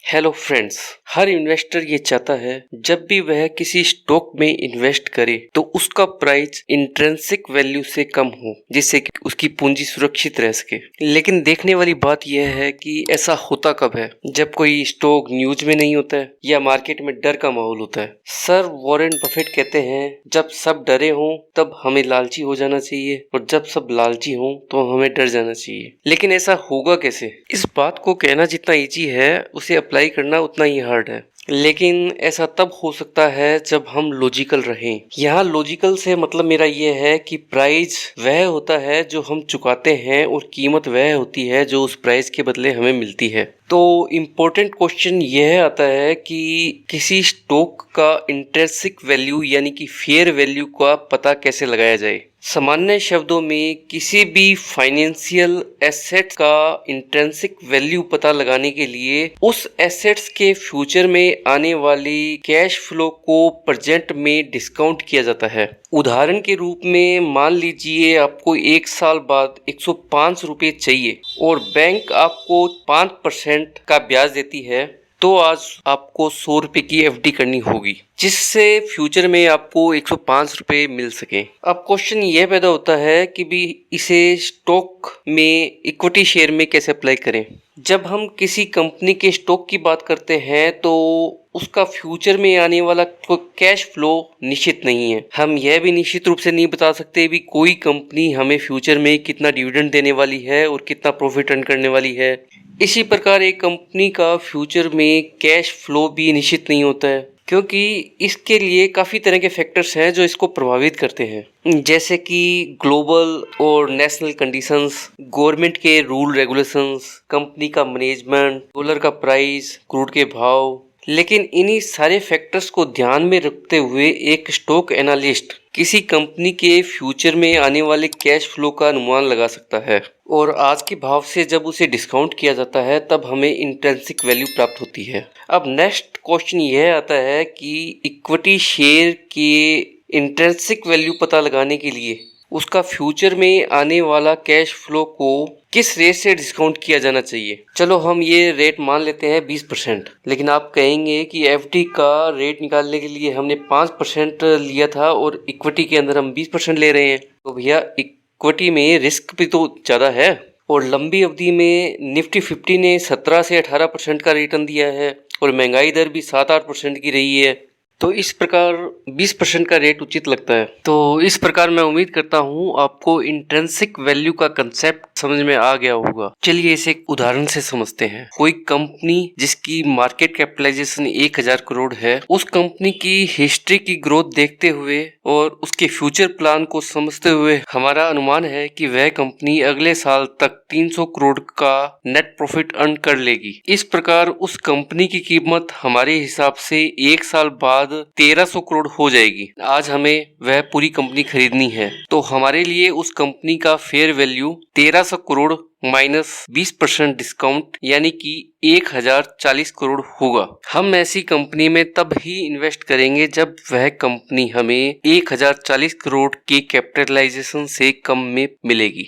Hello friends, हर investor ये चाहता है जब भी वह किसी स्टॉक में इन्वेस्ट करे तो उसका प्राइस इंट्रिंसिक वैल्यू से कम हो, जिससे कि उसकी पूंजी सुरक्षित रह सके। लेकिन देखने वाली बात यह है कि ऐसा होता कब है, जब कोई स्टॉक न्यूज में नहीं होता है या मार्केट में डर का माहौल होता है। सर वॉरेन बफेट कहते हैं, जब सब डरे हों तब हमें लालची हो जाना चाहिए और जब सब लालची हों तो हमें डर जाना चाहिए। लेकिन ऐसा होगा कैसे? इस बात को कहना जितना इजी है उसे अप्लाई करना उतना ही हार्ड है। लेकिन ऐसा तब हो सकता है जब हम लॉजिकल रहें। यहाँ लॉजिकल से मतलब मेरा ये है कि प्राइस वह होता है जो हम चुकाते हैं और कीमत वह होती है जो उस प्राइस के बदले हमें मिलती है। तो इम्पोर्टेंट क्वेश्चन यह आता है कि किसी स्टॉक का इंट्रिंसिक वैल्यू यानी कि फेयर वैल्यू का पता कैसे लगाया जाए। सामान्य शब्दों में किसी भी फाइनेंशियल एसेट का इंट्रिंसिक वैल्यू पता लगाने के लिए उस एसेट्स के फ्यूचर में आने वाली कैश फ्लो को प्रेजेंट में डिस्काउंट किया जाता है। उदाहरण के रूप में मान लीजिए आपको 1 साल बाद 105 रुपये चाहिए और बैंक आपको 5% का ब्याज देती है, तो आज आपको 100 रुपये की एफडी करनी होगी जिससे फ्यूचर में आपको 105 रुपये मिल सके। अब क्वेश्चन यह पैदा होता है कि भी इसे स्टॉक में इक्विटी शेयर में कैसे अप्लाई करें। जब हम किसी कंपनी के स्टॉक की बात करते हैं तो उसका फ्यूचर में आने वाला कैश फ्लो निश्चित नहीं है। हम यह भी निश्चित रूप से नहीं बता सकते भी कोई कंपनी हमें फ्यूचर में कितना डिविडेंड देने वाली है और कितना प्रॉफिट अर्न करने वाली है। इसी प्रकार एक कंपनी का फ्यूचर में कैश फ्लो भी निश्चित नहीं होता है, क्योंकि इसके लिए काफ़ी तरह के फैक्टर्स हैं जो इसको प्रभावित करते हैं, जैसे कि ग्लोबल और नेशनल कंडीशंस, गवर्नमेंट के रूल रेगुलेशंस, कंपनी का मैनेजमेंट, डॉलर का प्राइस, क्रूड के भाव। लेकिन इन्हीं सारे फैक्टर्स को ध्यान में रखते हुए एक स्टॉक एनालिस्ट किसी कंपनी के फ्यूचर में आने वाले कैश फ्लो का अनुमान लगा सकता है और आज के भाव से जब उसे डिस्काउंट किया जाता है तब हमें इंट्रिंसिक वैल्यू प्राप्त होती है। अब नेक्स्ट क्वेश्चन यह आता है कि इक्विटी शेयर के इंट्रिंसिक वैल्यू पता लगाने के लिए उसका फ्यूचर में आने वाला कैश फ्लो को किस रेट से डिस्काउंट किया जाना चाहिए। चलो हम ये रेट मान लेते हैं 20%। लेकिन आप कहेंगे कि एफडी का रेट निकालने के लिए हमने 5% लिया था और इक्विटी के अंदर हम 20% ले रहे हैं, तो भैया इक्विटी में रिस्क भी तो ज़्यादा है और लंबी अवधि में निफ्टी 50 ने 17 से 18% का रिटर्न दिया है और महंगाई दर भी 7-8% की रही है। तो इस प्रकार 20% का रेट उचित लगता है। तो इस प्रकार मैं उम्मीद करता हूँ आपको इंट्रिंसिक वैल्यू का कंसेप्ट समझ में आ गया होगा। चलिए इसे एक उदाहरण से समझते हैं। कोई कंपनी जिसकी मार्केट कैपिटलाइजेशन 1000 करोड़ है, उस कंपनी की हिस्ट्री की ग्रोथ देखते हुए और उसके फ्यूचर प्लान को समझते हुए हमारा अनुमान है कि वह कंपनी अगले साल तक 300 करोड़ का नेट प्रॉफिट अर्न कर लेगी। इस प्रकार उस कंपनी की कीमत हमारे हिसाब से 1 साल बाद 1300 करोड़ हो जाएगी। आज हमें वह पूरी कंपनी खरीदनी है, तो हमारे लिए उस कंपनी का fair value 1300 crore minus 20% discount यानी कि 1040 करोड़ होगा। हम ऐसी कंपनी में तब ही इन्वेस्ट करेंगे जब वह कंपनी हमें 1040 करोड़ के कैपिटलाइजेशन से कम में मिलेगी।